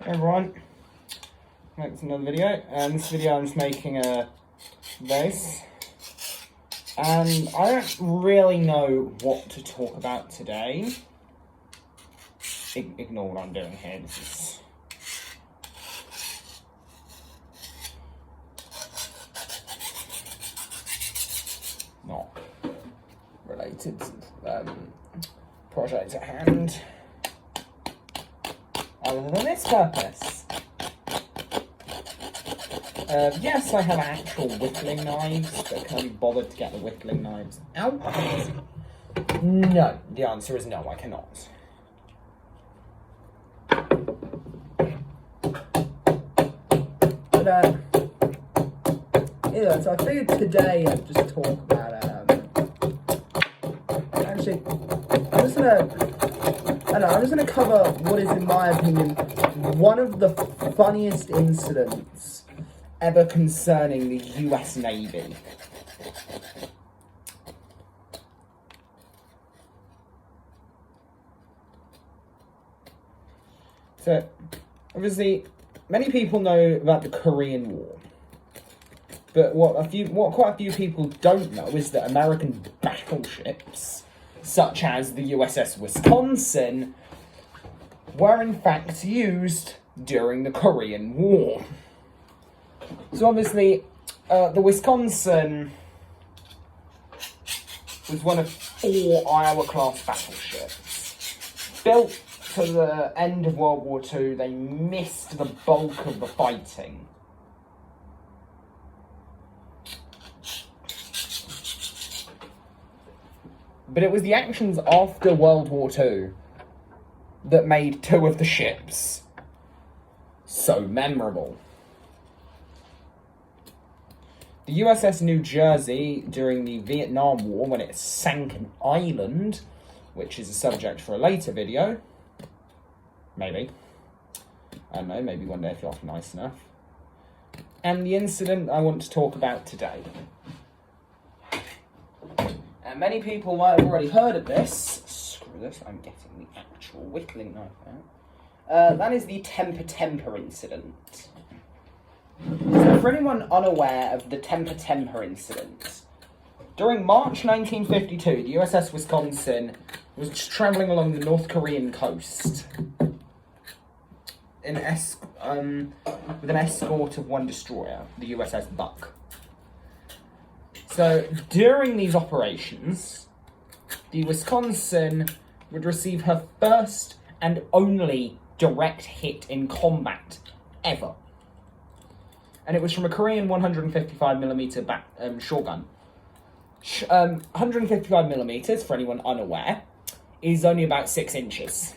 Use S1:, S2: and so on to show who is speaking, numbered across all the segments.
S1: Hey everyone, back to another video, and this video I'm just making a vase, and I don't really know what to talk about today. Ignore what I'm doing here, this is... not related to the project at hand, other than this purpose. Yes, I have actual whittling knives, but can I be bothered to get the whittling knives out? No, the answer is no, I cannot. But, yeah, so I figured today I'd just talk about, actually, I'm just gonna cover what is, in my opinion, one of the funniest incidents ever concerning the US Navy. So, obviously, many people know about the Korean War. But what quite a few people don't know is that American battleships, such as the USS Wisconsin, were in fact used during the Korean War. So obviously, the Wisconsin was one of 4 Iowa-class battleships. Built to the end of World War II, they missed the bulk of the fighting. But it was the actions after World War II that made 2 of the ships so memorable. The USS New Jersey, during the Vietnam War, when it sank an island, which is a subject for a later video, maybe. I don't know, maybe one day if you're nice enough. And the incident I want to talk about today. And many people might have already heard of this. Screw this, I'm getting the actual whittling knife out. That is the Temper incident. So for anyone unaware of the Temper incident, during March 1952, the USS Wisconsin was just travelling along the North Korean coast with an escort of 1 destroyer, the USS Buck. So, during these operations, the Wisconsin would receive her first and only direct hit in combat ever. And it was from a Korean 155mm short gun. 155mm, for anyone unaware, is only about 6 inches.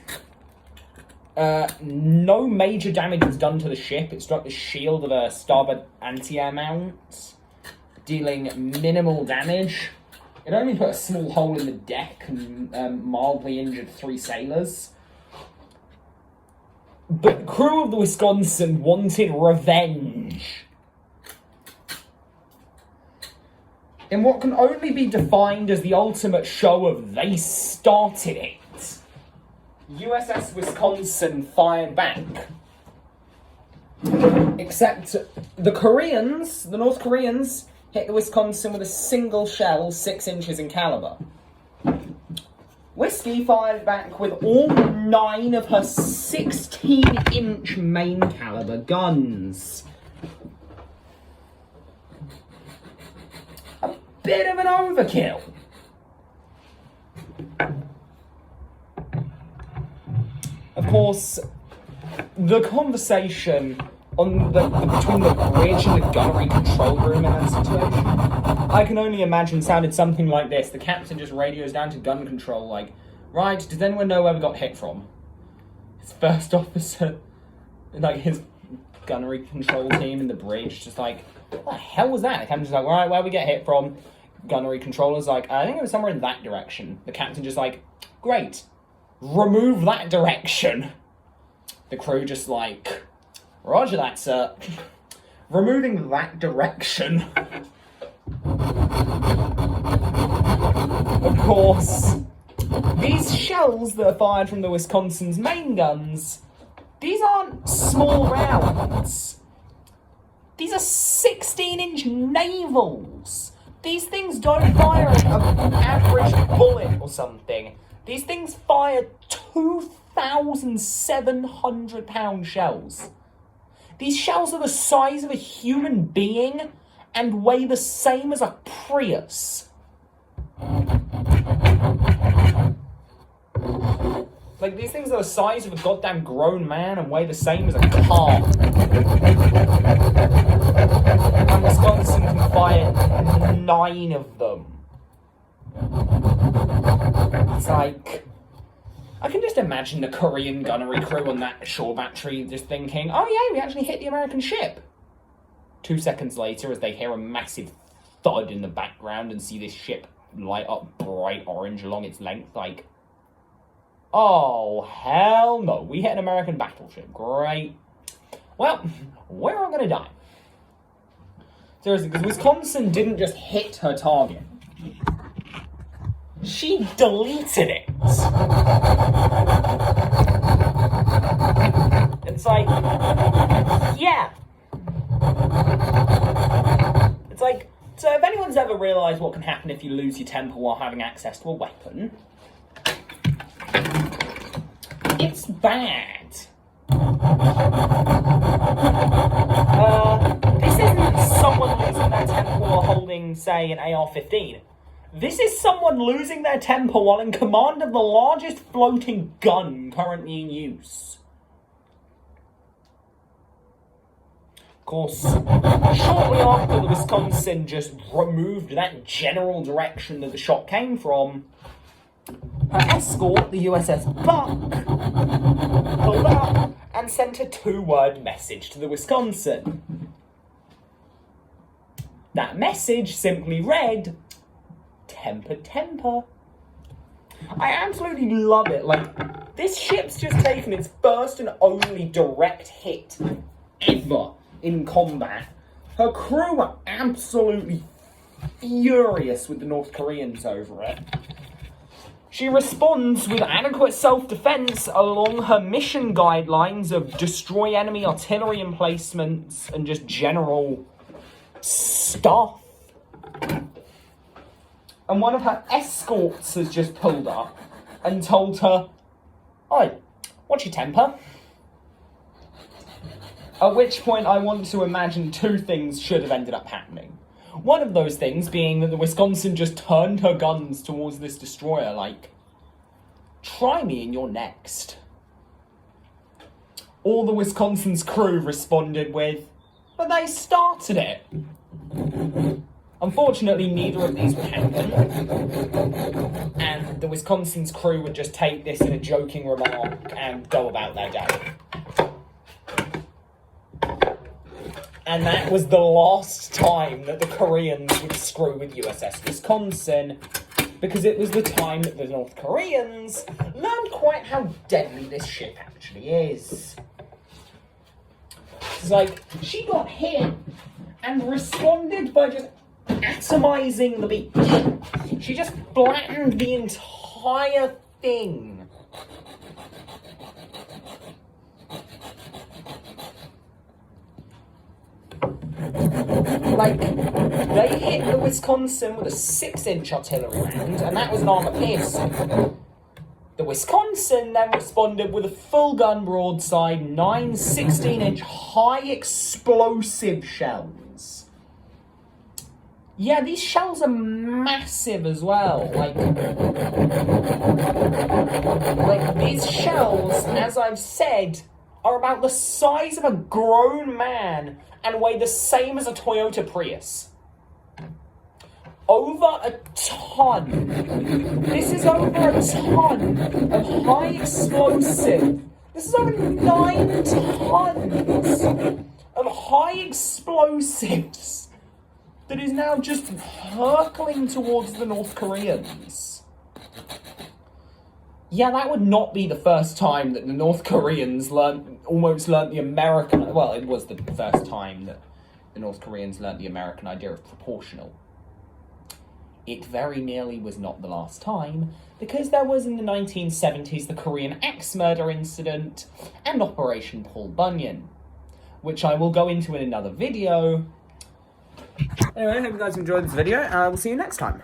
S1: No major damage was done to the ship. It struck the shield of a starboard anti-air mount, dealing minimal damage. It only put a small hole in the deck and mildly injured 3 sailors. But the crew of the Wisconsin wanted revenge. In what can only be defined as the ultimate show of they started it, USS Wisconsin fired back. Except the North Koreans, hit the Wisconsin with a single shell 6 inches in caliber. Whiskey fired back with all 9 of her 16-inch main caliber guns. A bit of an overkill. Of course, the conversation between the bridge and the gunnery control room in that situation, I can only imagine sounded something like this. The captain just radios down to gun control, like, right, does anyone know where we got hit from? His first officer, like, his gunnery control team in the bridge, just like, what the hell was that? The captain's like, right, where we get hit from? Gunnery controller's like, I think it was somewhere in that direction. The captain just like, great, remove that direction. The crew just like, roger that, sir. Removing that direction. Of course, these shells that are fired from the Wisconsin's main guns These aren't small rounds. These are 16-inch navals. These things don't fire an average bullet or something. These things fire 2,700-pound shells. These shells are the size of a human being and weigh the same as a Prius. Like, these things are the size of a goddamn grown man and weigh the same as a car. And Wisconsin can fire 9 of them. It's like, I can just imagine the Korean gunnery crew on that shore battery just thinking, oh yeah, we actually hit the American ship. 2 seconds later, as they hear a massive thud in the background and see this ship light up bright orange along its length, like, oh, hell no, we hit an American battleship. Great. Well, we're all gonna die. Seriously, because Wisconsin didn't just hit her target. She deleted it. It's like, yeah. It's like, so if anyone's ever realised what can happen if you lose your temper while having access to a weapon, it's bad. This isn't someone losing their temper while holding, say, an AR-15. This is someone losing their temper while in command of the largest floating gun currently in use. Of course, shortly after the Wisconsin just removed that general direction that the shot came from, her escort, the USS Buck, pulled up and sent a 2-word message to the Wisconsin. That message simply read, temper, temper. I absolutely love it. Like, this ship's just taken its first and only direct hit ever in combat. Her crew are absolutely furious with the North Koreans over it. She responds with adequate self-defense along her mission guidelines of destroy enemy artillery emplacements and just general stuff. And one of her escorts has just pulled up and told her, "Oi, what's your temper?" At which point I want to imagine 2 things should have ended up happening. One of those things being that the Wisconsin just turned her guns towards this destroyer like, try me and you're next. Or the Wisconsin's crew responded with, but they started it. Unfortunately, neither of these would happen, and the Wisconsin's crew would just take this in a joking remark and go about their day. And that was the last time that the Koreans would screw with USS Wisconsin, because it was the time that the North Koreans learned quite how deadly this ship actually is. It's like, she got hit and responded by just atomizing the beach. She just flattened the entire thing. Like, they hit the Wisconsin with a 6-inch artillery round, and that was an armor piercing. The Wisconsin then responded with a full-gun broadside, 9 16-inch high-explosive shells. Yeah, these shells are massive as well. Like these shells, as I've said, are about the size of a grown man and weigh the same as a Toyota Prius. Over a ton. This is over a ton of high explosive. This is over 9 tons of high explosives that is now just hurtling towards the North Koreans. Yeah, that would not be the first time that the North Koreans almost learnt the American... Well, it was the first time that the North Koreans learnt the American idea of proportional. it very nearly was not the last time, because there was in the 1970s the Korean axe murder incident and Operation Paul Bunyan, which I will go into in another video. Anyway, I hope you guys enjoyed this video, and I will see you next time.